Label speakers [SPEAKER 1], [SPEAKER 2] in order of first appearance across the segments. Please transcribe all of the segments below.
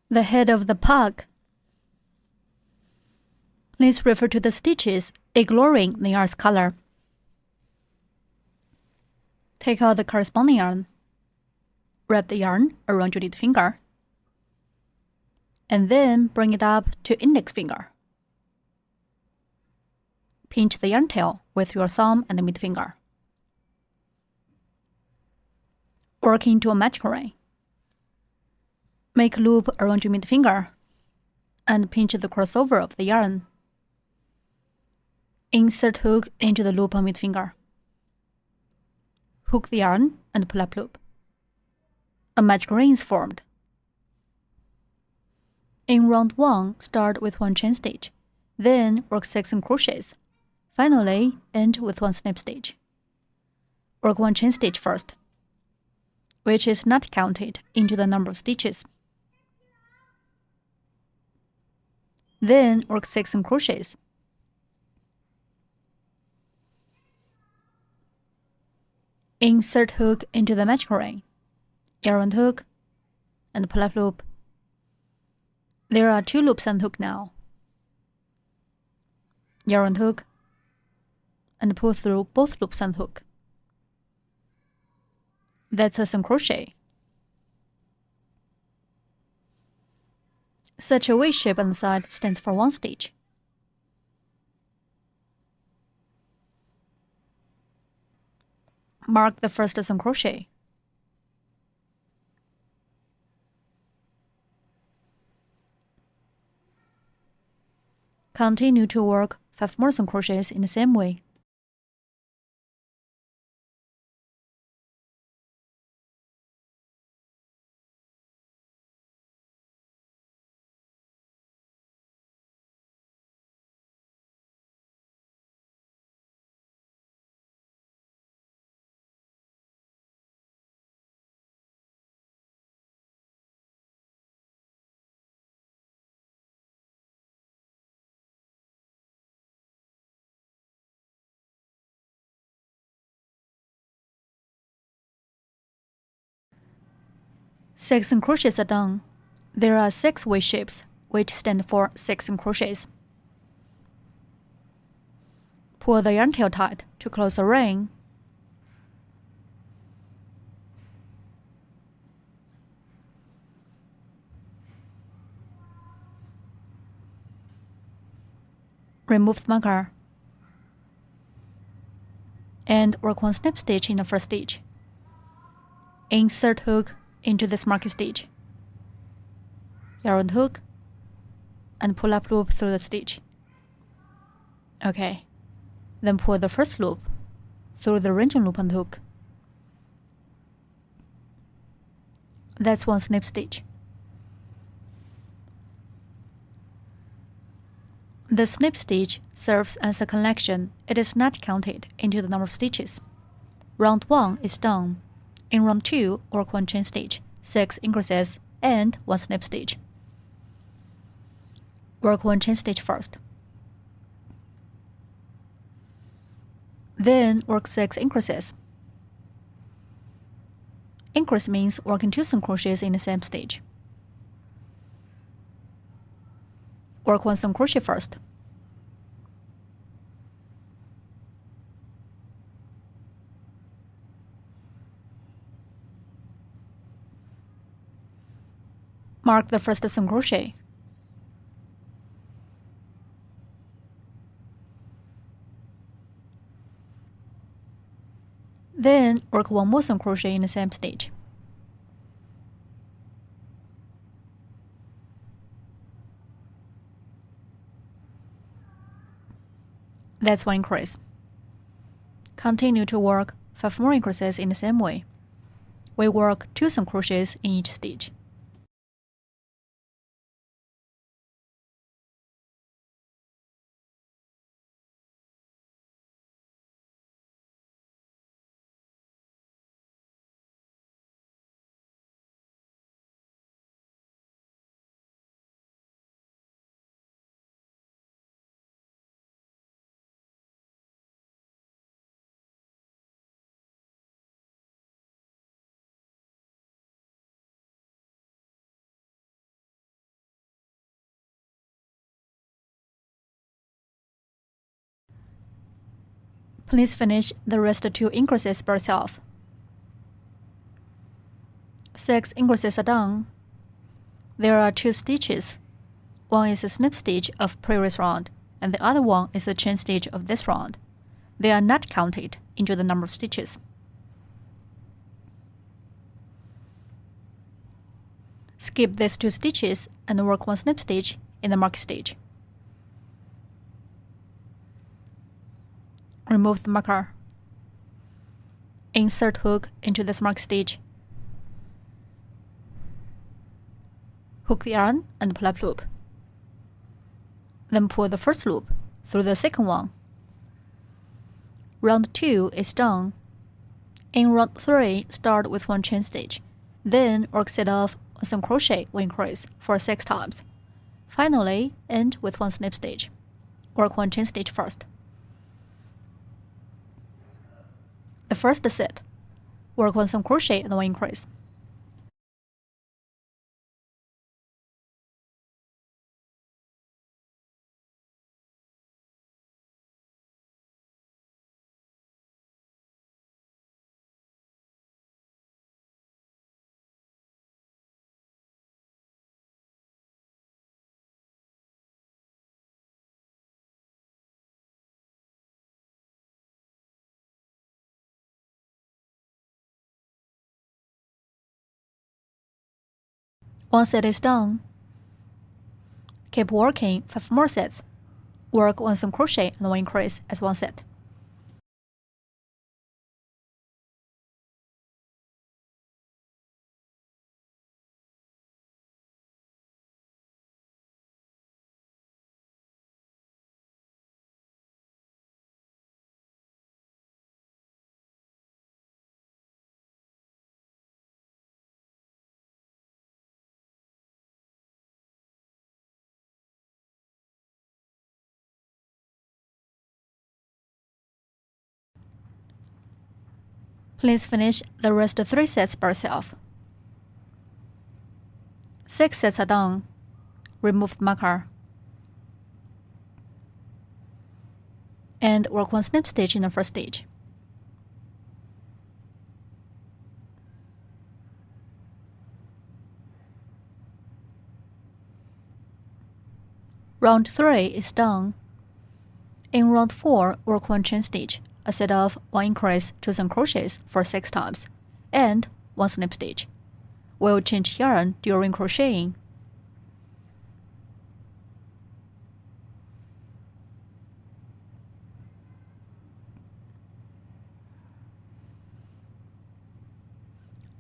[SPEAKER 1] The head of the pug. Please refer to the stitches, ignoring the yarn's color. Take out the corresponding yarn. Wrap the yarn around your lead finger, and then bring it up to index finger. Pinch the yarn tail with your thumb and middle finger. Work into a magic ring. Make a loop around your middle finger and pinch the crossover of the yarn. Insert hook into the loop on middle finger. Hook the yarn and pull up loop. A magic ring is formed. In round 1, start with 1 chain stitch, then work 6 crochets. Finally, end with 1 slip stitch. Work 1 chain stitch first, which is not counted into the number of stitches. Then work 6 crochets. Insert hook into the magic ring, yarn hook, and pull up loop. There are 2 loops and hook now. Yarn hook, and pull through both loops and hook. That's a single crochet. Such a V shape on the side stands for 1 stitch. Mark the first single crochet. Continue to work 5 more single crochets in the same way. Six crochets are done. There are 6 V shapes, which stand for 6 crochets. Pull the yarn tail tight to close the ring. Remove the marker and work 1 slip stitch in the first stitch. Insert hook into this marking stitch. Yarn hook and pull up loop through the stitch. Okay, then pull the first loop through the ranging loop and hook. That's 1 slip stitch. The slip stitch serves as a connection. It is not counted into the number of stitches. Round 1 is done. In round 2, work 1 chain stitch, 6 increases, and 1 slip stitch. Work 1 chain stitch first. Then work 6 increases. Increase means working 2 single crochets in the same stitch. Work 1 single crochet first. Mark the first single crochet. Then work 1 more single crochet in the same stitch. That's 1 increase. Continue to work 5 more increases in the same way. We work 2 single crochets in each stitch. Please finish the rest 2 increases by yourself. 6 increases are done. There are 2 stitches. One is a snip stitch of previous round, and the other one is a chain stitch of this round. They are not counted into the number of stitches. Skip these 2 stitches and work 1 snip stitch in the mark stitch. Remove the marker. Insert hook into this mark stitch. Hook the yarn and pull up loop. Then pull the first loop through the second one. Round 2 is done. In round 3, start with 1 chain stitch. Then work set off some crochet or increase for 6 times. Finally, end with 1 snip stitch. Work 1 chain stitch first. The first set, work 1 single crochet and 1 increase. Once set is done, keep working 5 more sets. Work 1 single crochet and 1 increase as 1 set. Please finish the rest 3 sets by yourself. 6 sets are done. Remove the marker. And work 1 snip stitch in the first stitch. Round 3 is done. In round 4, work 1 chain stitch, a set of 1 increase, 2 single crochets for 6 times, and 1 snip stitch. We'll change yarn during crocheting.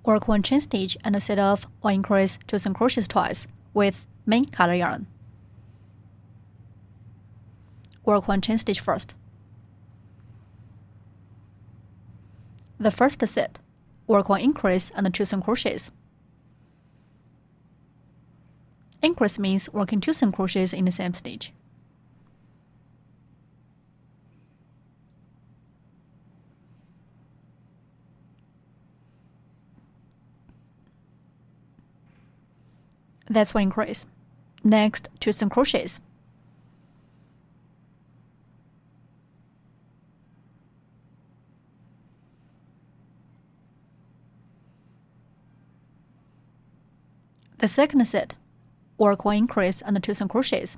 [SPEAKER 1] Work 1 chain stitch and a set of 1 increase, 2 single crochets twice with main color yarn. Work 1 chain stitch first. The first set, work 1 increase and 2 single crochets. Increase means working 2 single crochets in the same stitch. That's 1 increase. Next, 2 single crochets. The second set, work 1 increase and 2 single crochets.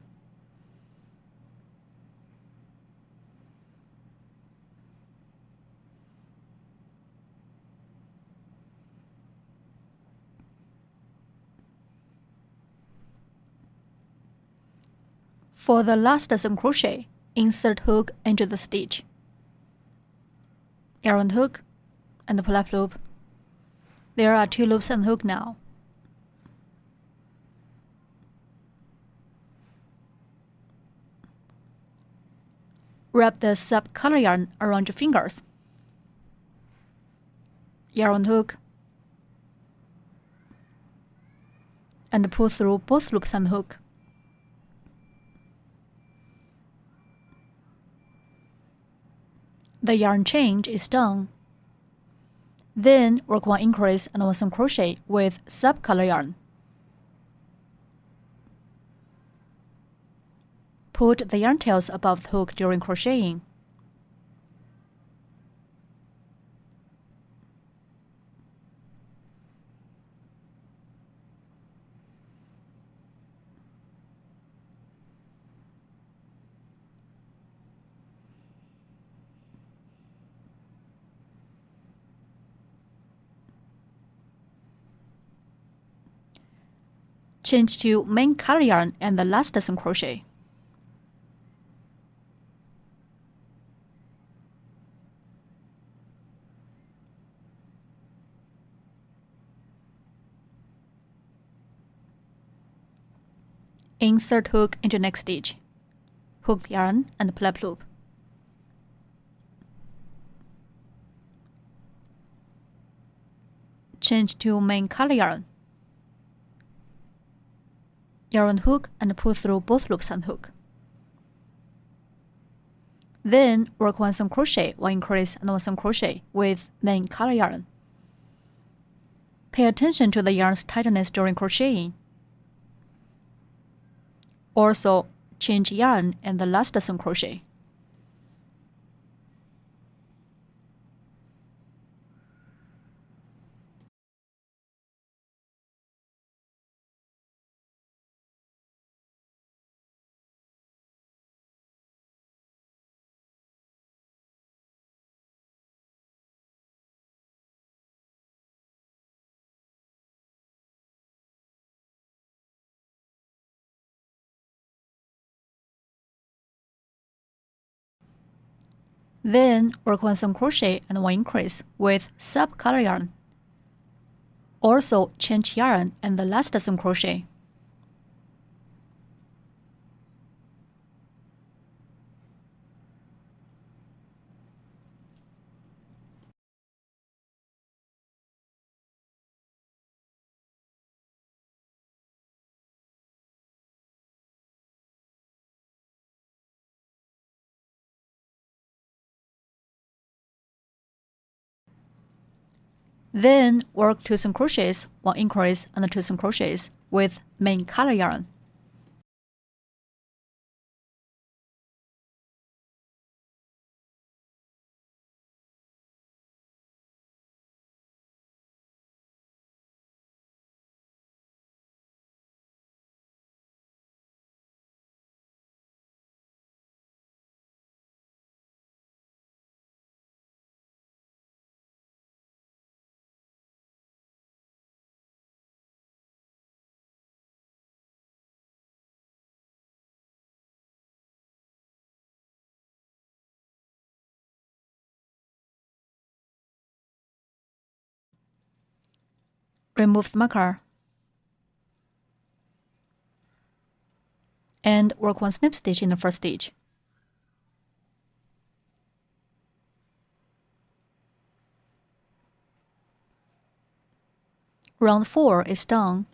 [SPEAKER 1] For the last single crochet, insert hook into the stitch. Yarn hook and pull up loop. There are 2 loops on the hook now. Wrap the sub-color yarn around your fingers. Yarn hook and pull through both loops on the hook. The yarn change is done. Then work 1 increase and 1 single crochet with sub-color yarn. Put the yarn tails above the hook during crocheting. Change to main color yarn and the last single crochet. Insert hook into next stitch. Hook yarn and flap loop. Change to main color yarn. Yarn hook and pull through both loops and hook. Then work 1 single crochet, 1 increase and 1 single crochet with main color yarn. Pay attention to the yarn's tightness during crocheting. Also, change yarn and the last single crochet. Then work 1 single crochet and 1 increase with sub color yarn. Also change yarn and the last single crochet. Then work 2 single crochets, 1 increase and 2 single crochets with main color yarn. Remove the marker and work 1 snip stitch in the first stitch. Round 4 is done.